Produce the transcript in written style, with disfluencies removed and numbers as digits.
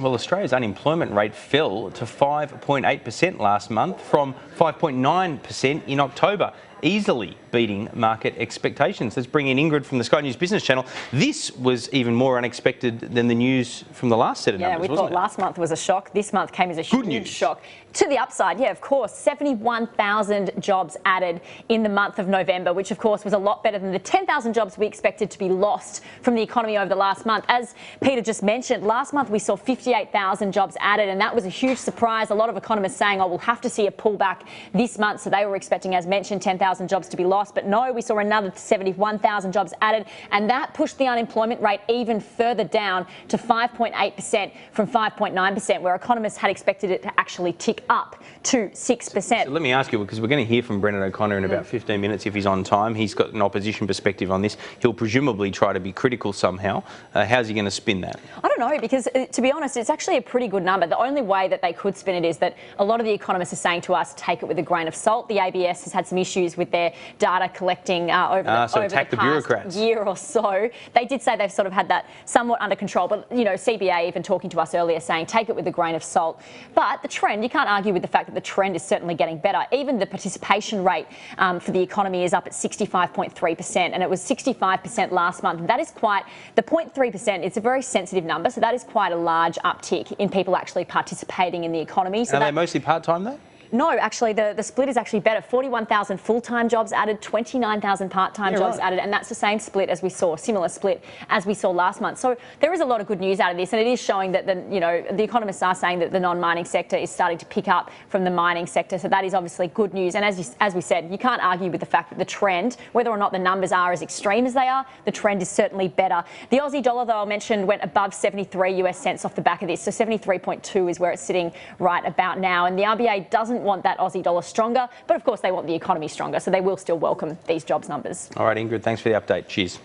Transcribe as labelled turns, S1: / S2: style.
S1: Well, Australia's unemployment rate fell to 5.8% last month from 5.9% in October, easily beating market expectations. Let's bring in Ingrid from the Sky News Business Channel. This was even more unexpected than the news from the last set of numbers,
S2: wasn't it? Yeah, we thought last month was a shock. This month came as a huge shock. To the upside, yeah, of course, 71,000 jobs added in the month of November, which of course was a lot better than the 10,000 jobs we expected to be lost from the economy over the last month. As Peter just mentioned, last month we saw 58,000 jobs added, and that was a huge surprise. A lot of economists saying, oh, we'll have to see a pullback this month. So they were expecting, as mentioned, 10,000 jobs to be lost. But no, we saw another 71,000 jobs added, and that pushed the unemployment rate even further down to 5.8% from 5.9%, where economists had expected it to actually tick up to 6%.
S1: So let me ask you, because we're going to hear from Brendan O'Connor in about 15 minutes if he's on time. He's got an opposition perspective on this. He'll presumably try to be critical somehow. How's he going to spin that?
S2: I don't know, because to be honest, it's actually a pretty good number. The only way that they could spin it is that a lot of the economists are saying to us, take it with a grain of salt. The ABS has had some issues with their data collecting over the past year or so. They did say they've sort of had that somewhat under control, but you know, CBA even talking to us earlier saying take it with a grain of salt. But the trend, you can't argue with the fact that the trend is certainly getting better. Even the participation rate for the economy is up at 65.3%, and it was 65% last month. That is quite, the 0.3%, it's a very sensitive number, so that is quite a large uptick in people actually participating in the economy. So
S1: are they mostly part-time though?
S2: No, actually, the split is actually better. 41,000 full-time jobs added, 29,000 part-time jobs added, and that's the same split as we saw, similar split as we saw last month. So there is a lot of good news out of this, and it is showing that the economists are saying that the non-mining sector is starting to pick up from the mining sector. So that is obviously good news. And as we said, you can't argue with the fact that the trend, whether or not the numbers are as extreme as they are, the trend is certainly better. The Aussie dollar, though, I mentioned, went above 73 US cents off the back of this. So 73.2 is where it's sitting right about now, and the RBA doesn't want that Aussie dollar stronger, but of course they want the economy stronger, so they will still welcome these jobs numbers.
S1: All right, Ingrid, thanks for the update. Cheers.